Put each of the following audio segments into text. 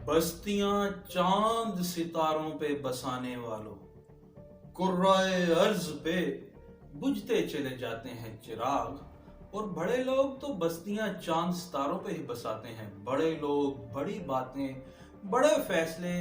बस्तियां चांद सितारों पे बसाने वालों, कुर्राए अर्ज पे बुझते चले जाते हैं चिराग। और बड़े लोग तो बस्तियां चांद सितारों पे ही बसाते हैं। बड़े लोग, बड़ी बातें, बड़े फैसले,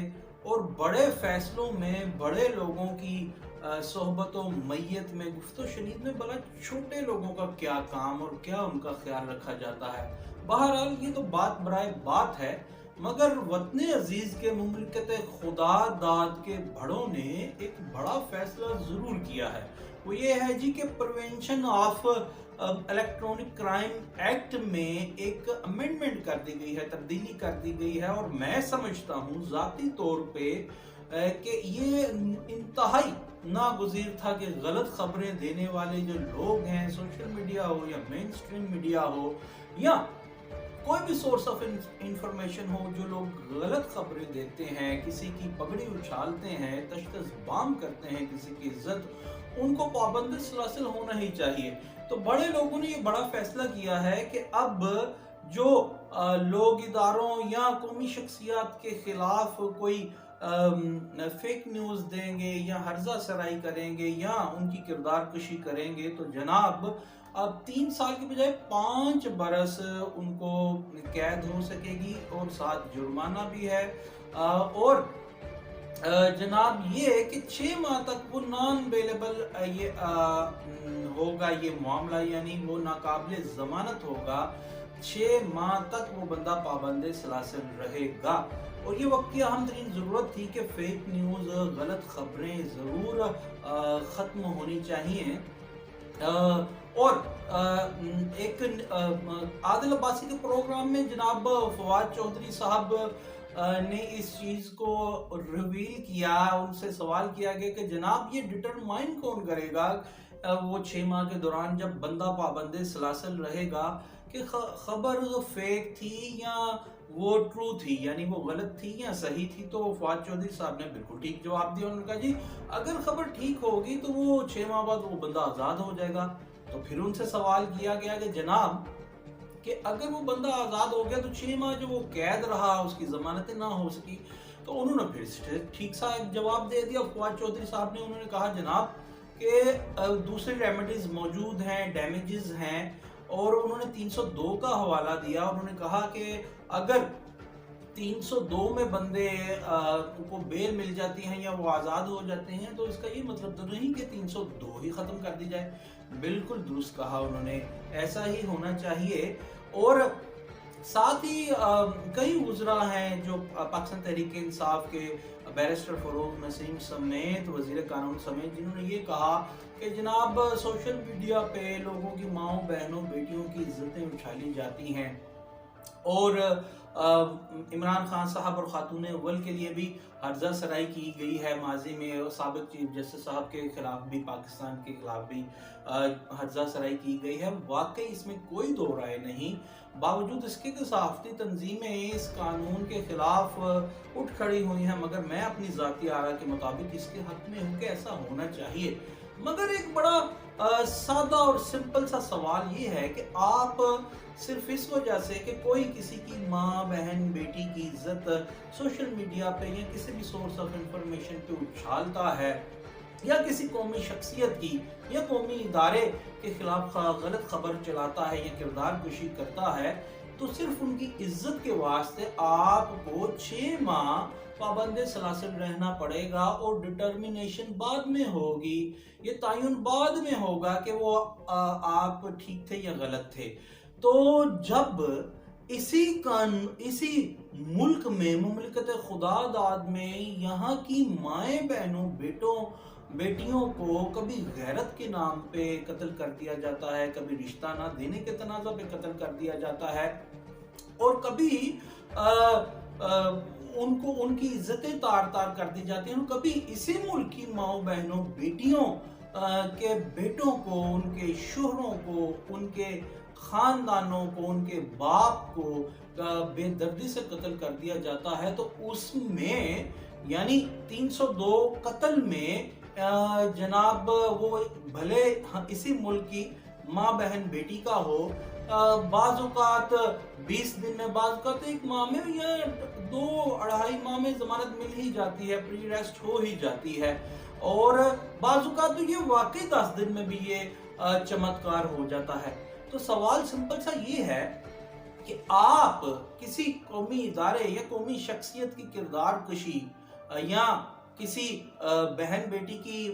और बड़े फैसलों में बड़े लोगों की सोहबत व मैयत में गुफ्तो शनीद में भला छोटे लोगों का क्या काम और क्या उनका ख्याल रखा जाता है। बहरहाल ये तो बात बराए बात है, मगर वतन अजीज के मुमलिकत खुदा दाद के बड़ों ने एक बड़ा फैसला जरूर किया है। वो ये है जी कि prevention of electronic crime act में एक अमेंडमेंट कर दी गई है, तब्दीली कर दी गई है। और मैं समझता हूँ ज़ाती तौर पे कि ये इंतहाई नागुज़ीर था कि गलत खबरें देने वाले जो लोग हैं, सोशल मीडिया हो या मेन स्ट्रीम मीडिया हो या कोई भी सोर्स ऑफ इंफॉर्मेशन हो, जो लोग गलत खबरें देते हैं, किसी की पगड़ी उछालते हैं, तशतश बाम करते हैं किसी की इज्जत, उनको पाबंदी सलासिल होना ही चाहिए। तो बड़े लोगों ने ये बड़ा फैसला किया है कि अब जो लोग इदारों या कौमी शख्सियात के खिलाफ कोई फेक न्यूज़ देंगे या हर्जा सराई करेंगे या उनकी किरदार कशी करेंगे, तो जनाब अब 3 साल की बजाय 5 बरस उनको कैद हो सकेगी और साथ जुर्माना भी है। और जनाब ये कि 6 माह तक वो नॉन अवेलेबल ये होगा ये मामला, यानी वो नाकाबिल जमानत होगा। 6 माह तक वो बंदा पाबंद सलासिल रहेगा। और ये वक्त की अहम तरीन ज़रूरत थी कि फेक न्यूज़, गलत खबरें ज़रूर ख़त्म होनी चाहिए। और एक आदिल अब्बासी के प्रोग्राम में जनाब फवाद चौधरी साहब ने इस चीज़ को रिवील किया। उनसे सवाल किया गया कि जनाब ये डिटरमाइन कौन करेगा वो 6 माह के दौरान जब बंदा पाबंद सलासल रहेगा कि खबर फेक थी या वो ट्रू थी, यानी वो गलत थी या सही थी। तो फवाद चौधरी साहब ने बिल्कुल ठीक जवाब दिया। उन्होंने कहा जी अगर खबर ठीक होगी तो वो 6 माह बाद वो बंदा आज़ाद हो जाएगा। तो फिर उनसे सवाल किया गया कि जनाब कि अगर वो बंदा आज़ाद हो गया तो 6 माह जो वो कैद रहा, उसकी जमानतें ना हो सकी। तो उन्होंने फिर ठीक सा एक जवाब दे दिया फवाद चौधरी साहब ने। उन्होंने कहा जनाब कि दूसरी रेमेडीज मौजूद हैं, डैमेजेस हैं, और उन्होंने 302 का हवाला दिया। उन्होंने कहा कि अगर 302 में बंदे को बेल मिल जाती है या वो आज़ाद हो जाते हैं तो इसका ये मतलब तो नहीं कि 302 ही ख़त्म कर दी जाए। बिल्कुल दुरुस्त कहा उन्होंने, ऐसा ही होना चाहिए। और साथ ही कई वज़रा हैं जो पाकिस्तान तहरीक इंसाफ के बैरिस्टर फ़रोग़ नसीम समेत वज़ीर कानून समेत, जिन्होंने ये कहा कि जनाब सोशल मीडिया पे लोगों की माओ बहनों बेटियों की इज्जतें उछाली जाती हैं। और इमरान खान साहब और खातून अव्वल के लिए भी हर्जा सराई की गई है माजी में। साबिक चीफ जस्टिस साहब के खिलाफ भी, पाकिस्तान के खिलाफ भी हर्जा सराई की गई है। वाकई इसमें कोई दो राय नहीं। बावजूद इसके कि सहाफ़ती तंजीमें इस कानून के खिलाफ उठ खड़ी हुई हैं, मगर मैं अपनी ज़ाती आरा के मुताबिक इसके हक में हूँ कि ऐसा होना चाहिए। मगर एक बड़ा सादा और सिंपल सा सवाल ये है कि आप सिर्फ इस वजह से कि कोई किसी की माँ, बहन, बेटी की इज्जत सोशल मीडिया पे या किसी भी सोर्स ऑफ इंफॉर्मेशन पे उछालता है, या किसी कौमी शख्सियत की या कौमी इदारे के खिलाफ गलत खबर चलाता है या किरदार कुशी करता है, तो सिर्फ उनकी इज्जत के वास्ते आपको 6 माह पाबंद सलासिल रहना पड़ेगा। और डिटर्मिनेशन बाद में होगी, ये तयन बाद में होगा कि वो आप ठीक थे या गलत थे। तो जब इसी मुल्क में, मुमलिकत खुदा दाद में, यहाँ की माएँ बहनों बेटियों को कभी गैरत के नाम पे कत्ल कर दिया जाता है, कभी रिश्ता ना देने के तनाज़ा पे कत्ल कर दिया जाता है, और कभी उनको उनकी इज्जतें तार तार कर दी जाती हैं, कभी इसी मुल्क की माओ बहनों बेटियों के बेटों को, उनके शोहरों को, उनके खानदानों को, उनके बाप को बेदर्दी से कत्ल कर दिया जाता है। तो उसमें यानी 302 कत्ल में जनाब वो भले इसी मुल्क की माँ बहन बेटी का हो, बाज़ औक़ात 20 दिन में, बाज़ औक़ात एक माह में या 2 2.5 माह में जमानत मिल ही जाती है, प्री अरेस्ट हो ही जाती है। और बाजुका तो ये वाकई 10 दिन में भी ये चमत्कार हो जाता है। तो सवाल सिंपल सा ये है कि आप किसी कौमी इदारे या कौमी शख्सियत की किरदार कशी या किसी बहन बेटी की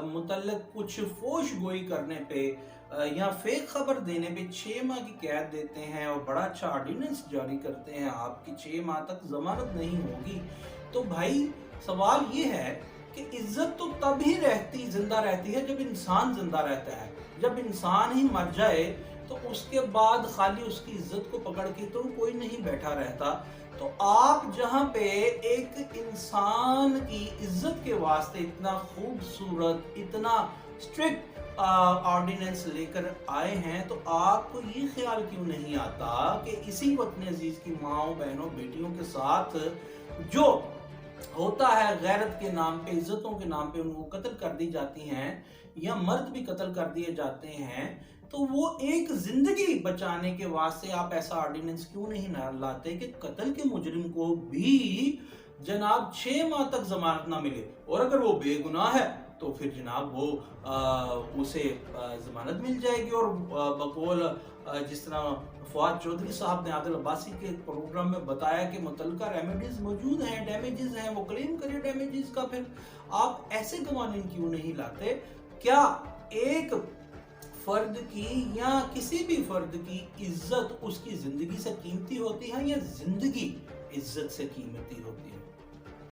मुतल्लिक कुछ फोश गोई करने पे या फेक खबर देने पे 6 माह की कैद देते हैं और बड़ा अच्छा ऑर्डिनेंस जारी करते हैं, आपकी 6 माह तक जमानत नहीं होगी। तो भाई सवाल ये है कि इज्जत तो तभी जिंदा रहती है जब इंसान जिंदा रहता है। जब इंसान ही मर जाए तो उसके बाद खाली उसकी इज्जत को पकड़ के तो कोई नहीं बैठा रहता। तो आप जहां पे एक इंसान की इज्जत के वास्ते इतना खूबसूरत, इतना स्ट्रिक्ट ऑर्डिनेंस लेकर आए हैं, तो आपको ये ख्याल क्यों नहीं आता कि इसी वतन अजीज की माओ, बहनों, बेटियों के साथ जो होता है, गैरत के नाम पे, इज्जतों के नाम पे उनको कत्ल कर दी जाती हैं या मर्द भी कत्ल कर दिए जाते हैं, तो वो एक जिंदगी बचाने के वास्ते आप ऐसा ऑर्डिनेंस क्यों नहीं लाते कि कत्ल के मुजरिम को भी जनाब 6 माह तक जमानत ना मिले, और अगर वो बेगुनाह है तो फिर जनाब वो उसे जमानत मिल जाएगी। और बकौल जिस तरह फवाद चौधरी साहब ने आदिल अब्बासी के प्रोग्राम में बताया कि मुतल्लिका रेमेडीज मौजूद हैं, डैमेजेस हैं, वो क्लेम करे डैमेजेस का, फिर आप ऐसे कवानीन क्यों नहीं लाते? क्या एक फर्द की या किसी भी फर्द की इज्जत उसकी जिंदगी से कीमती होती है या जिंदगी इज्जत से कीमती होती है?